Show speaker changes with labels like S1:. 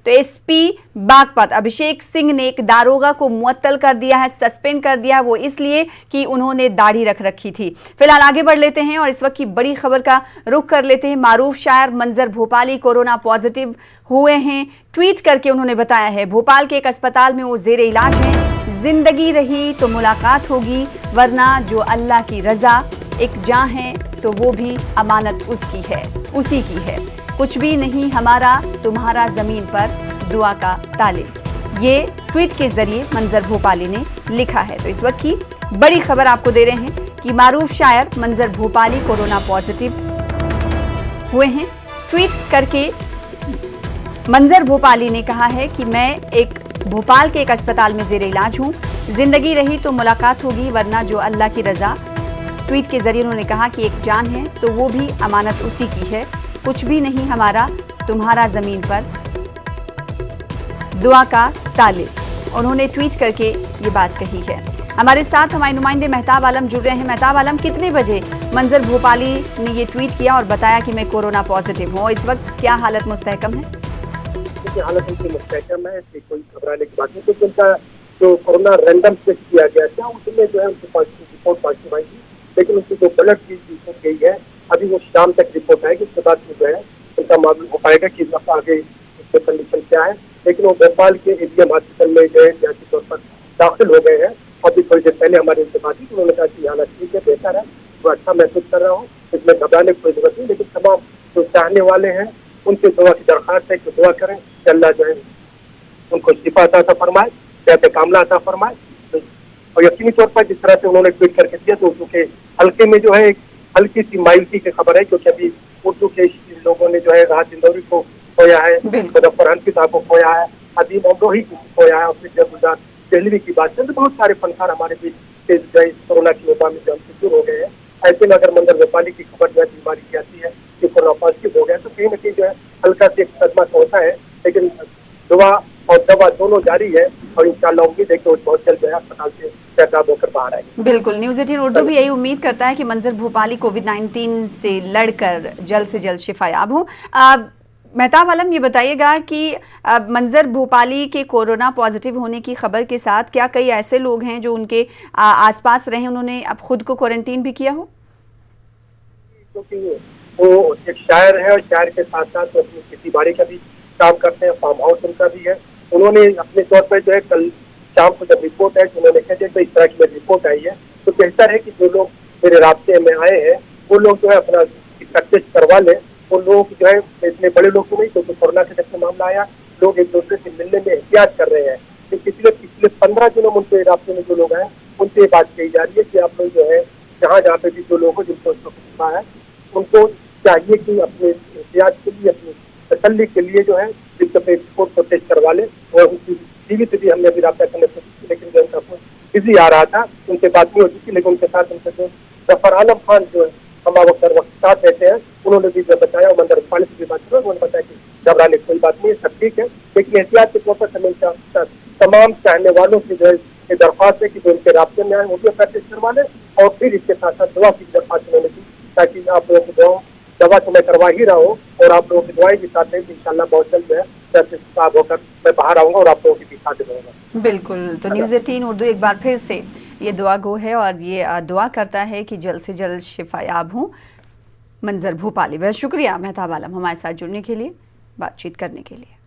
S1: तो एसपी बागपत अभिषेक सिंह ने एक दारोगा को मुअत्तल कर दिया है, सस्पेंड कर दिया है, वो इसलिए कि उन्होंने दाढ़ी रख रखी थी। फिलहाल आगे बढ़ लेते हैं और इस वक्त की बड़ी खबर का रुख कर लेते हैं। मारूफ शायर मंजर भोपाली कोरोना पॉजिटिव हुए हैं। ट्वीट करके उन्होंने बताया है, भोपाल के एक अस्पताल में वो जेर इलाज हैं। जिंदगी रही तो मुलाकात होगी, वरना जो अल्लाह की रजा, एक जान है तो वो भी अमानत उसकी है, उसी की है। कुछ भी नहीं हमारा तुम्हारा जमीन पर दुआ का ताले, ये ट्वीट के जरिए मंजर भोपाली ने लिखा है। तो इस वक्त की बड़ी खबर आपको दे रहे हैं कि मारूफ शायर मंजर भोपाली कोरोना पॉजिटिव हुए हैं। ट्वीट करके मंजर भोपाली ने कहा है कि मैं एक भोपाल के एक अस्पताल में जेर इलाज हूं, जिंदगी रही तो मुलाकात होगी, वरना जो अल्लाह की रजा। ट्वीट के जरिए उन्होंने कहा कि एक जान है तो वो भी अमानत उसी की है, कुछ भी नहीं हमारा तुम्हारा जमीन पर दुआ का ताले। उन्होंने ट्वीट करके ये बात कही है। हमारे साथ हमारे नुमाइंदे मेहताब आलम जुड़ रहे हैं। मेहताब आलम, कितने बजे मंजर भोपाली ने ये ट्वीट किया और बताया कि मैं कोरोना पॉजिटिव हूँ? इस वक्त क्या हालत मुस्तहकम है?
S2: हालत उनकी मुस्तहकम है, कोई घबराने की बात नहीं, क्योंकि उनका जो कोरोना रैंडम टेस्ट किया गया था उसमें जो है उनकी रिपोर्ट पॉजिटिव आई थी, लेकिन उनकी जो ब्लड की रिपोर्ट गई है अभी वो शाम तक रिपोर्ट आएगी, उसके बाद जो है उनका मालूम हो पाएगा कि आगे उसकी कंडीशन क्या है। लेकिन वो भोपाल के एजीएम हॉस्पिटल में जो है सियासी तौर पर दाखिल हो गए हैं। अभी थोड़ी देर पहले हमारे उनसे बात हुई तो उन्होंने कहा कि हालत ठीक है, बेहतर है, वो अच्छा महसूस कर रहा हूँ, इसमें घबराने की कोई जरूरत नहीं। लेकिन तमाम जो चाहने वाले हैं उनसे दुआ की दरख्वास्त है कि दुआ करें कि अल्लाह जो है उनको शिफा अता फरमाए, सेहत कामला अता फरमाए। और यकीनी तौर पर जिस तरह से उन्होंने ट्वीट करके दिया तो उर्दू के हल्के में जो है एक हल्की सी माइल्टी की खबर है, क्योंकि अभी उर्दू के लोगों ने जो है राहत इंदौरी को खोया है, मुजफ्फर हनफी साहब को खोया है, अदीम अमरोही को खोया है, और फिर जब गुलजार दहलवी की बात करें तो बहुत सारे फनकार हमारे बीच कोरोना की वबा में जो शुरू हो गए हैं। ऐसे में अगर मंजर भोपाली की खबर जो है बीमारी की आती है कि कोरोना पॉजिटिव हो गया तो कहीं न कहीं जो है हल्का से एक सदमा तो होता है, लेकिन दुआ और दवा दोनों जारी है और इंशाल्लाह उम्मीद है कि वो बहुत जल्द जो है अस्पताल से सेहतयाब होकर बाहर आएंगे।
S1: बिल्कुल, न्यूज़ 18 उर्दू भी यही उम्मीद करता है कि मंजर भोपाली कोविड-19 से लड़कर जल्द से जल्द शिफायाब हो। मेहताब आलम, ये बताइएगा कि मंजर भोपाली के कोरोना पॉजिटिव होने की खबर के साथ क्या कई ऐसे लोग हैं जो उनके आसपास रहे, उन्होंने अब खुद को क्वारंटीन भी किया हो?
S2: क्योंकि वो एक शायर है और शायर के साथ साथ वो अपनी खेती बाड़ी का भी काम करते हैं, फार्म हाउस उनका भी है। उन्होंने अपने तौर पर जो है कल शाम को जब रिपोर्ट आई तो उन्होंने कहा कि इस तरह की रिपोर्ट आई है तो बेहतर है कि जो लोग मेरे रास्ते में आए हैं वो लोग जो है अपना टेस्ट करवा लें। उन लोगों की जो है इतने बड़े लोग तो नहीं, क्योंकि कोरोना के जब से मामला आया लोग एक दूसरे से मिलने में एहतियात कर रहे हैं। तो पिछले 15 दिनों में उनके रास्ते में जो लोग हैं उनसे ये बात कही जा रही है कि आप लोग जो है जहाँ पे भी जो लोग हो जिनको हुआ है उनको चाहिए कि अपने एहतियात के लिए, अपनी तसल्ली के लिए जो है रिपोर्ट को टेस्ट करवा लें। और उनकी टीवी से भी हमने अभी रब्ता करने की कोशिश की, लेकिन जो उनका फोन बिजी आ रहा था, उनसे बात नहीं हो चुकी। लेकिन उनके साथ उनसे जो जफर आलम खान जो है हम वक्त साथ रहते हैं, उन्होंने भी जो बताया और मंजर भोपाली से भी बात की, उन्होंने बताया कि घबराने की कोई बात नहीं है, सब ठीक है। लेकिन एहतियात के तौर पर हमेशा तमाम चाहने वालों की जो है दरख्वास्त है कि जो उनके रास्ते में आए वो भी अपना टेस्ट करवा लें और फिर इसके साथ साथ दुआ की दरख्वास्त उन्होंने की ताकि आप लोगों की दवा तो मैं करवा ही रहा हूँ और आप लोगों की दुआएं भी साथ हैं कि इंशाल्लाह बहुत जल्द जो है साफ होकर मैं बाहर आऊँगा और आप लोगों की भी साथ रहूँगा।
S1: बिल्कुल, तो न्यूज़ 18 उर्दू एक बार फिर से ये दुआ गो है और ये दुआ करता है कि जल्द से जल्द शिफायाब हूँ मंजर भोपाली। बहुत शुक्रिया मेहताब आलम हमारे साथ जुड़ने के लिए, बातचीत करने के लिए।